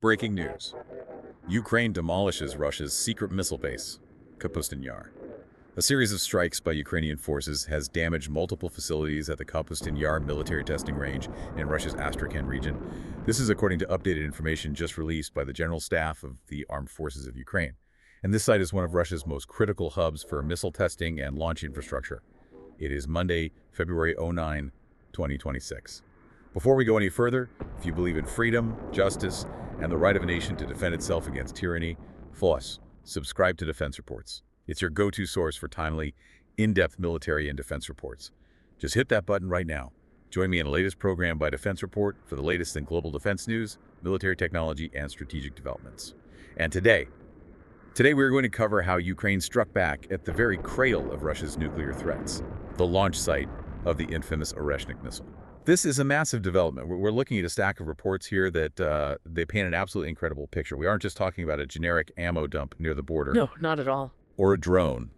Breaking news. Ukraine demolishes Russia's secret missile base, Kapustin Yar. A series of strikes by Ukrainian forces has damaged multiple facilities at the Kapustin Yar military testing range in Russia's Astrakhan region. This is according to updated information just released by the General Staff of the Armed Forces of Ukraine. And this site is one of Russia's most critical hubs for missile testing and launch infrastructure. It is Monday, February 9, 2026. Before we go any further, if you believe in freedom, justice, and the right of a nation to defend itself against tyranny, subscribe to Defense Reports. It's your go-to source for timely, in-depth military and defense reports. Just hit that button right now. Join me in the latest program by Defense Report for the latest in global defense news, military technology, and strategic developments. And today we're going to cover how Ukraine struck back at the very cradle of Russia's nuclear threats, the launch site of the infamous Oreshnik missile. This is a massive development. We're looking at a stack of reports here that they paint an absolutely incredible picture. We aren't just talking about a generic ammo dump near the border. No, not at all. Or a drone,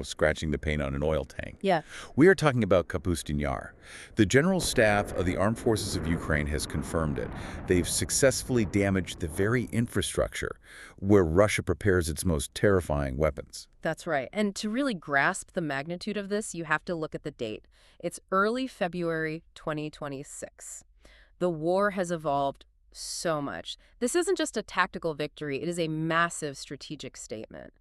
scratching the paint on an oil tank. Yeah. We are talking about Kapustin Yar. The General Staff of the Armed Forces of Ukraine has confirmed it. They've successfully damaged the very infrastructure where Russia prepares its most terrifying weapons. That's right. And to really grasp the magnitude of this, you have to look at the date. It's early February 2026. The war has evolved so much. This isn't just a tactical victory. It is a massive strategic statement.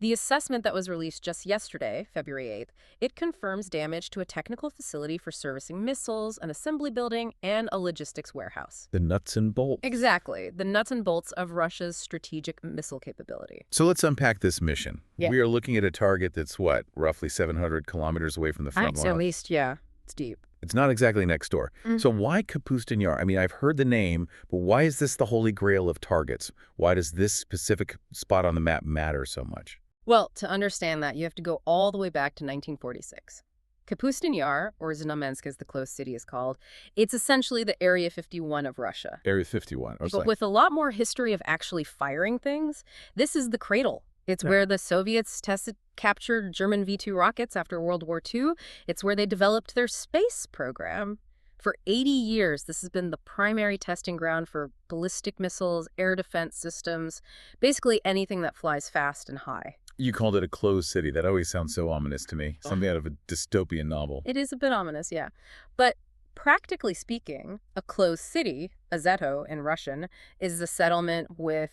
The assessment that was released just yesterday, February 8th, it confirms damage to a technical facility for servicing missiles, an assembly building, and a logistics warehouse. The nuts and bolts. Exactly. The nuts and bolts of Russia's strategic missile capability. So let's unpack this mission. Yeah. We are looking at a target that's, roughly 700 kilometers away from the front line. At least, yeah. It's deep. It's not exactly next door. So why Kapustin Yar? I mean, I've heard the name, but why is this the holy grail of targets? Why does this specific spot on the map matter so much? Well, to understand that, you have to go all the way back to 1946. Kapustin Yar, or Znamensk as the closed city is called, it's essentially the Area 51 of Russia. Area 51. But with a lot more history of actually firing things, this is the cradle. It's where the Soviets captured German V-2 rockets after World War II. It's where they developed their space program. For 80 years, this has been the primary testing ground for ballistic missiles, air defense systems, basically anything that flies fast and high. You called it a closed city. That always sounds so ominous to me. Something out of a dystopian novel. It is a bit ominous, yeah. But practically speaking, a closed city, a Zeto in Russian, is a settlement with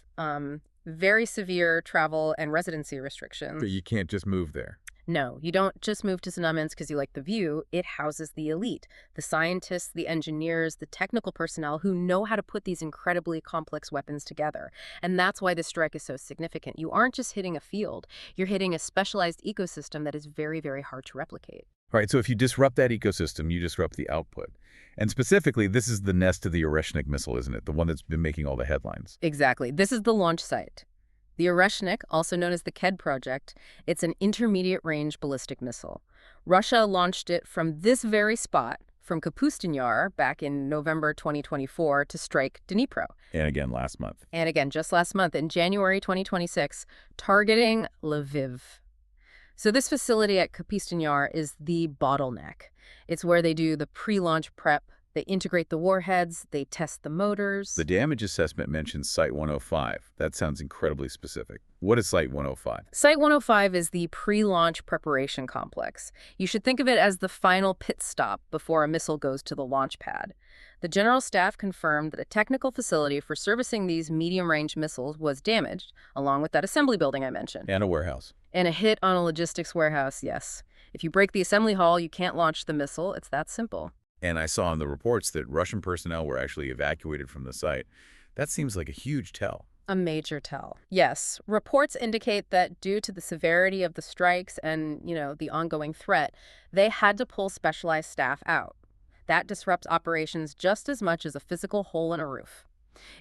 very severe travel and residency restrictions. But you can't just move there. No, you don't just move to Znamensk because you like the view. It houses the elite, the scientists, the engineers, the technical personnel who know how to put these incredibly complex weapons together. And that's why this strike is so significant. You aren't just hitting a field. You're hitting a specialized ecosystem that is very, very hard to replicate. All right, so if you disrupt that ecosystem, you disrupt the output. And specifically, this is the nest of the Oreshnik missile, isn't it? The one that's been making all the headlines. Exactly. This is the launch site. The Oreshnik, also known as the KED project, it's an intermediate-range ballistic missile. Russia launched it from this very spot, from Kapustin Yar, back in November 2024, to strike Dnipro. And again last month. And again, just last month, in January 2026, targeting Lviv. So this facility at Kapustin Yar is the bottleneck. It's where they do the pre-launch prep. They integrate the warheads, they test the motors. The damage assessment mentions Site 105. That sounds incredibly specific. What is Site 105? Site 105 is the pre-launch preparation complex. You should think of it as the final pit stop before a missile goes to the launch pad. The General Staff confirmed that a technical facility for servicing these medium-range missiles was damaged, along with that assembly building I mentioned. And a warehouse. And a hit on a logistics warehouse, yes. If you break the assembly hall, you can't launch the missile. It's that simple. And I saw in the reports that Russian personnel were actually evacuated from the site. That seems like a huge tell. A major tell. Yes. Reports indicate that due to the severity of the strikes and, the ongoing threat, they had to pull specialized staff out. That disrupts operations just as much as a physical hole in a roof.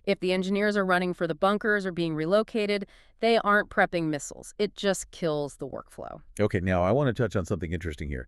If the engineers are running for the bunkers or being relocated, they aren't prepping missiles. It just kills the workflow. Okay, now I want to touch on something interesting here.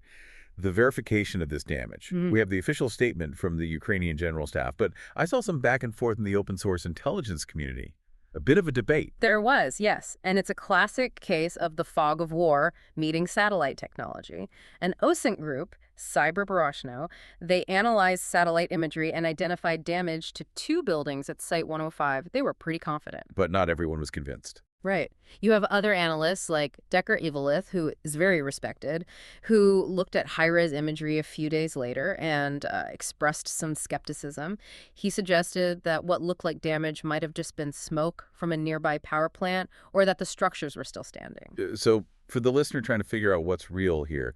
The verification of this damage. We have the official statement from the Ukrainian General Staff, but I saw some back and forth in the open source intelligence community. A bit of a debate. There was, yes. And it's a classic case of the fog of war meeting satellite technology. An OSINT group Cyber. They analyzed satellite imagery and identified damage to 2 buildings at Site 105. They were pretty confident. But not everyone was convinced. Right. You have other analysts like Decker Evelith, who is very respected, who looked at high-res imagery a few days later and expressed some skepticism. He suggested that what looked like damage might have just been smoke from a nearby power plant or that the structures were still standing. So for the listener trying to figure out what's real here,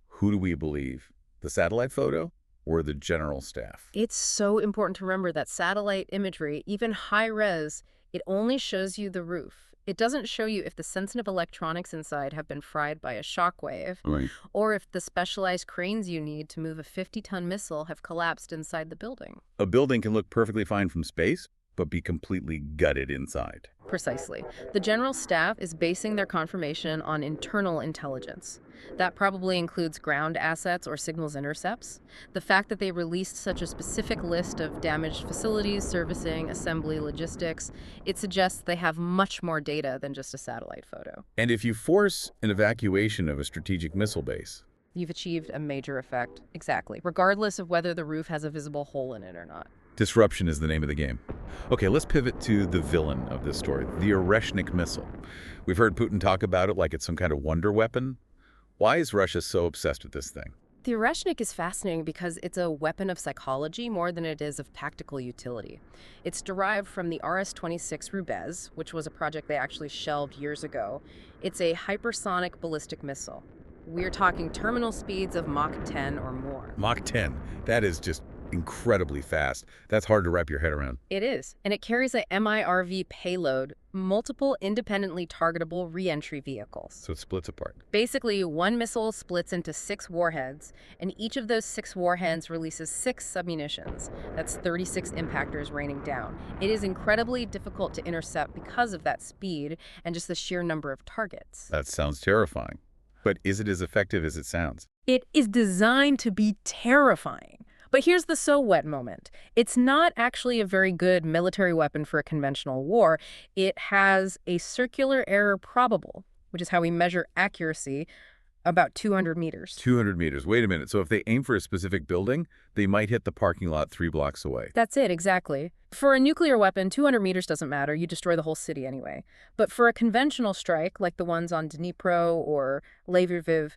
who do we believe? The satellite photo or the general staff? It's so important to remember that satellite imagery, even high-res, it only shows you the roof. It doesn't show you if the sensitive electronics inside have been fried by a shockwave, Right. or if the specialized cranes you need to move a 50-ton missile have collapsed inside the building. A building can look perfectly fine from space, but be completely gutted inside. Precisely. The general staff is basing their confirmation on internal intelligence. That probably includes ground assets or signals intercepts. The fact that they released such a specific list of damaged facilities, servicing, assembly, logistics, it suggests they have much more data than just a satellite photo. And if you force an evacuation of a strategic missile base, You've achieved a major effect. Exactly. Regardless of whether the roof has a visible hole in it or not. disruption is the name of the game. Okay, let's pivot to the villain of this story, the Oreshnik missile. We've heard Putin talk about it like it's some kind of wonder weapon. Why is Russia so obsessed with this thing? The Oreshnik is fascinating because it's a weapon of psychology more than it is of tactical utility. It's derived from the RS-26 Rubez, which was a project they actually shelved years ago. It's a hypersonic ballistic missile. We're talking terminal speeds of Mach 10 or more. Mach 10. That is just incredibly fast. That's hard to wrap your head around. It is, and it carries a MIRV payload, multiple independently targetable re-entry vehicles. So it splits apart. Basically, one missile splits into 6 warheads, and each of those 6 warheads releases 6 submunitions. That's 36 impactors raining down. It is incredibly difficult to intercept because of that speed and just the sheer number of targets. That sounds terrifying. But is it as effective as it sounds? It is designed to be terrifying. But here's the so what moment. It's not actually a very good military weapon for a conventional war. It has a circular error probable, which is how we measure accuracy, about 200 meters. 200 meters. Wait a minute. So if they aim for a specific building, they might hit the parking lot 3 blocks away. That's it, exactly. For a nuclear weapon, 200 meters doesn't matter. You destroy the whole city anyway. But for a conventional strike, like the ones on Dnipro or Lviv,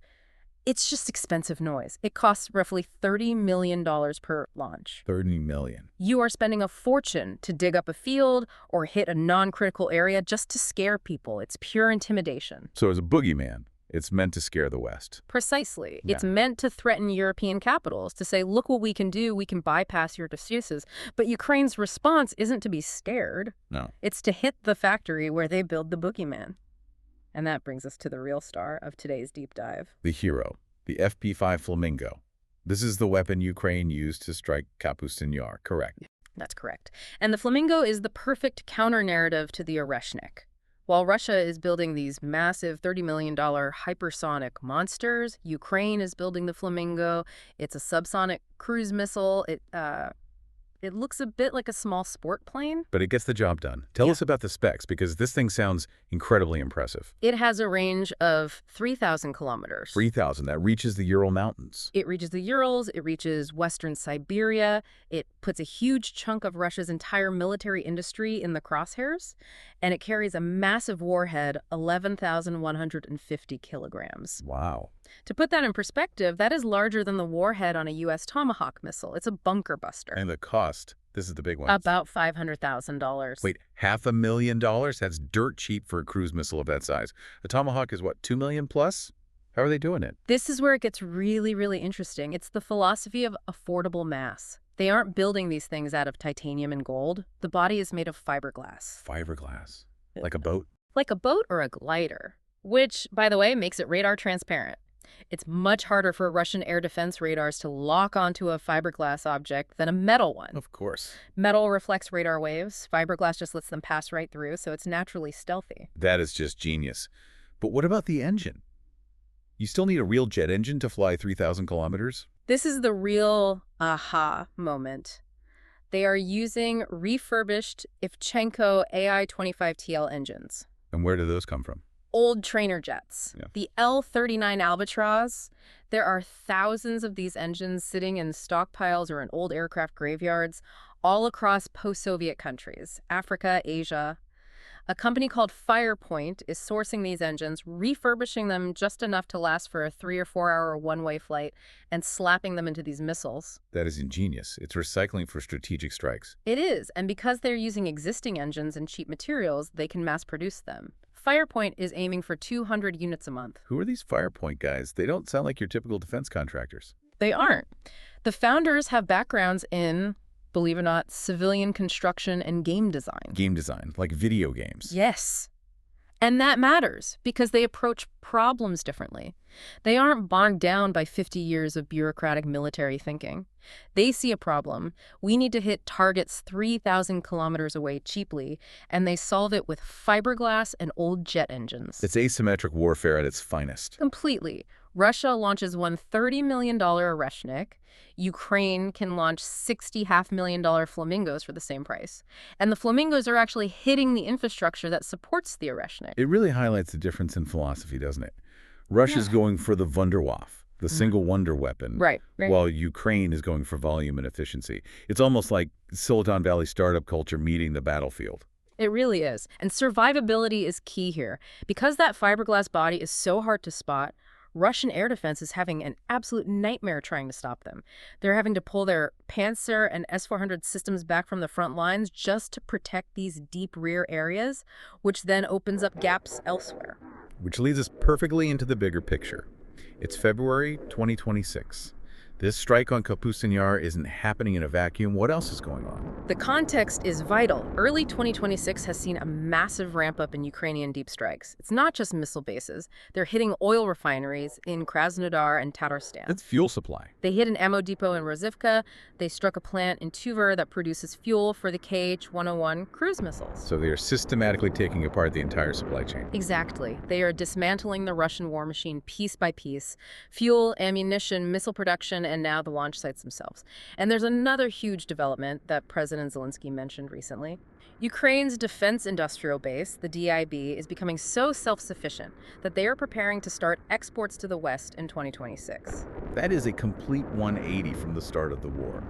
it's just expensive noise. It costs roughly $30 million per launch. 30 million. You are spending a fortune to dig up a field or hit a non-critical area just to scare people. It's pure intimidation. So as a boogeyman, it's meant to scare the West. Precisely. Yeah. It's meant to threaten European capitals, to say, look what we can do, we can bypass your defenses. But Ukraine's response isn't to be scared. No. It's to hit the factory where they build the boogeyman. And that brings us to the real star of today's deep dive. The hero, the FP5 Flamingo. This is the weapon Ukraine used to strike Kapustin Yar, correct? That's correct. And the Flamingo is the perfect counter-narrative to the Oreshnik. While Russia is building these massive $30 million hypersonic monsters, Ukraine is building the Flamingo. It's a subsonic cruise missile. It looks a bit like a small sport plane. But it gets the job done. Tell us about the specs, because this thing sounds incredibly impressive. It has a range of 3,000 kilometers. 3,000, that reaches the Ural Mountains. It reaches the Urals, it reaches western Siberia, it puts a huge chunk of Russia's entire military industry in the crosshairs, and it carries a massive warhead, 11,150 kilograms. Wow. To put that in perspective, that is larger than the warhead on a U.S. Tomahawk missile. It's a bunker buster. And the cost, this is the big one. About $500,000. Wait, $500,000? That's dirt cheap for a cruise missile of that size. A Tomahawk is what, $2 million plus? How are they doing it? This is where it gets really, really interesting. It's the philosophy of affordable mass. They aren't building these things out of titanium and gold. The body is made of fiberglass. Fiberglass. Like a boat? Like a boat or a glider, which, by the way, makes it radar transparent. It's much harder for Russian air defense radars to lock onto a fiberglass object than a metal one. Of course. Metal reflects radar waves. Fiberglass just lets them pass right through, so it's naturally stealthy. That is just genius. But what about the engine? You still need a real jet engine to fly 3,000 kilometers? This is the real aha moment. They are using refurbished Ivchenko AI-25TL engines. And where do those come from? old trainer jets. Yeah. The L-39 Albatross, there are thousands of these engines sitting in stockpiles or in old aircraft graveyards all across post-Soviet countries, Africa, Asia. A company called Firepoint is sourcing these engines, refurbishing them just enough to last for a 3 or 4 hour one-way flight, and slapping them into these missiles. That is ingenious. It's recycling for strategic strikes. It is, and because they're using existing engines and cheap materials, they can mass produce them. Firepoint is aiming for 200 units a month. Who are these Firepoint guys? They don't sound like your typical defense contractors. They aren't. The founders have backgrounds in, believe it or not, civilian construction and game design. Game design, like video games. Yes. And that matters because they approach problems differently. They aren't bogged down by 50 years of bureaucratic military thinking. They see a problem. We need to hit targets 3,000 kilometers away cheaply, and they solve it with fiberglass and old jet engines. It's asymmetric warfare at its finest. Completely. Russia launches one $30 million Oreshnik. Ukraine can launch 60 $500,000 Flamingos for the same price. And the Flamingos are actually hitting the infrastructure that supports the Oreshnik. It really highlights the difference in philosophy, doesn't it? Russia's going for the Wunderwaffe, the single wonder weapon, Right. while Ukraine is going for volume and efficiency. It's almost like Silicon Valley startup culture meeting the battlefield. It really is. And survivability is key here. Because that fiberglass body is so hard to spot, Russian air defense is having an absolute nightmare trying to stop them. They're having to pull their Panzer and S-400 systems back from the front lines just to protect these deep rear areas, which then opens up gaps elsewhere. Which leads us perfectly into the bigger picture. It's February 2026. This strike on Kapustin Yar isn't happening in a vacuum. What else is going on? The context is vital. Early 2026 has seen a massive ramp up in Ukrainian deep strikes. It's not just missile bases. They're hitting oil refineries in Krasnodar and Tatarstan. It's fuel supply. They hit an ammo depot in Rozivka. They struck a plant in Tver that produces fuel for the KH-101 cruise missiles. So they are systematically taking apart the entire supply chain. Exactly. They are dismantling the Russian war machine piece by piece. Fuel, ammunition, missile production, and now the launch sites themselves. And there's another huge development that President Zelensky mentioned recently. Ukraine's defense industrial base, the DIB, is becoming so self-sufficient that they are preparing to start exports to the West in 2026. That is a complete 180 from the start of the war.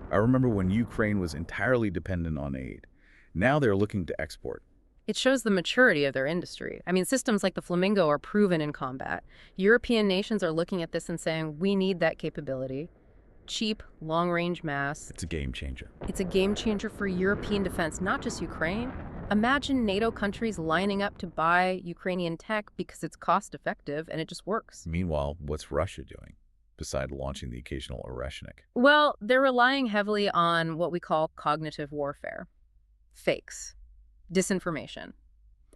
I remember when Ukraine was entirely dependent on aid. Now they're looking to export. It shows the maturity of their industry. I mean, systems like the Flamingo are proven in combat. European nations are looking at this and saying, we need that capability. Cheap, long-range mass. It's a game changer. It's a game changer for European defense, not just Ukraine. Imagine NATO countries lining up to buy Ukrainian tech because it's cost-effective and it just works. Meanwhile, what's Russia doing, beside launching the occasional Oreshnik? Well, they're relying heavily on what we call cognitive warfare. Fakes. Disinformation.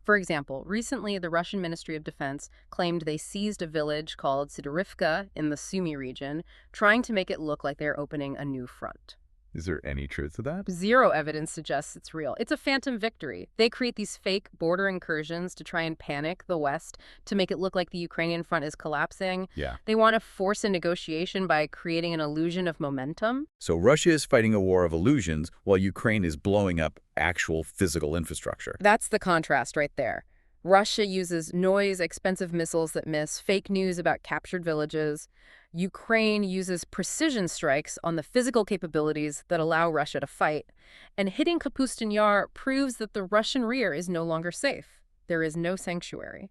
For example, recently the Russian Ministry of Defense claimed they seized a village called Sidorivka in the Sumy region, trying to make it look like they're opening a new front. Is there any truth to that? Zero evidence suggests it's real. It's a phantom victory. They create these fake border incursions to try and panic the West, to make it look like the Ukrainian front is collapsing. Yeah. They want to force a negotiation by creating an illusion of momentum. So Russia is fighting a war of illusions while Ukraine is blowing up actual physical infrastructure. That's the contrast right there. Russia uses noise, expensive missiles that miss, fake news about captured villages. Ukraine uses precision strikes on the physical capabilities that allow Russia to fight. And hitting Kapustin Yar proves that the Russian rear is no longer safe. There is no sanctuary.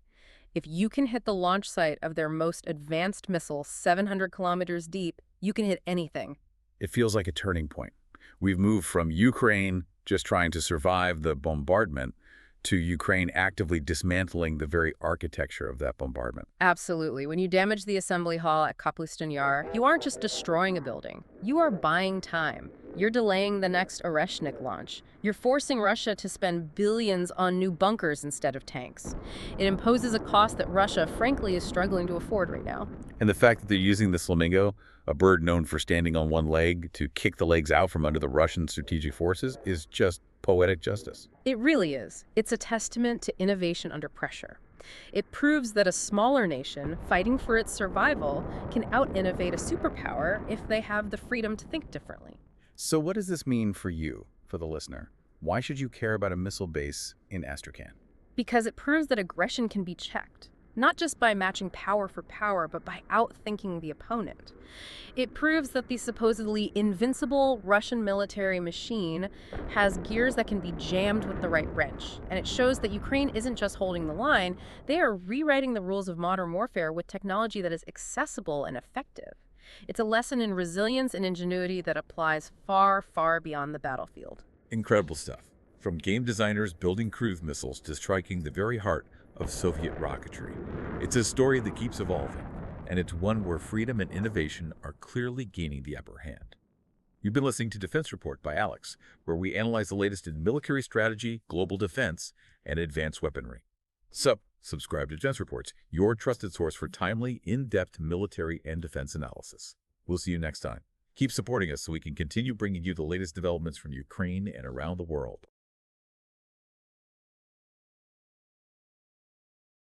If you can hit the launch site of their most advanced missile 700 kilometers deep, you can hit anything. It feels like a turning point. We've moved from Ukraine just trying to survive the bombardment to Ukraine actively dismantling the very architecture of that bombardment. Absolutely. When you damage the assembly hall at Kapustin Yar, you aren't just destroying a building. You are buying time. You're delaying the next Oreshnik launch. You're forcing Russia to spend billions on new bunkers instead of tanks. It imposes a cost that Russia, frankly, is struggling to afford right now. And the fact that they're using the Flamingo, a bird known for standing on one leg, to kick the legs out from under the Russian strategic forces is just poetic justice. It really is. It's a testament to innovation under pressure. It proves that a smaller nation fighting for its survival can out-innovate a superpower if they have the freedom to think differently. So what does this mean for you, for the listener? Why should you care about a missile base in Astrakhan? because it proves that aggression can be checked, not just by matching power for power, but by outthinking the opponent. It proves that the supposedly invincible Russian military machine has gears that can be jammed with the right wrench. And it shows that Ukraine isn't just holding the line, they are rewriting the rules of modern warfare with technology that is accessible and effective. It's a lesson in resilience and ingenuity that applies far, far beyond the battlefield. Incredible stuff. From game designers building cruise missiles to striking the very heart of Soviet rocketry. It's a story that keeps evolving, and it's one where freedom and innovation are clearly gaining the upper hand. You've been listening to Defense Report by Alex, where we analyze the latest in military strategy, global defense, and advanced weaponry. So, subscribe to Defense Reports, your trusted source for timely, in-depth military and defense analysis. We'll see you next time. Keep supporting us so we can continue bringing you the latest developments from Ukraine and around the world.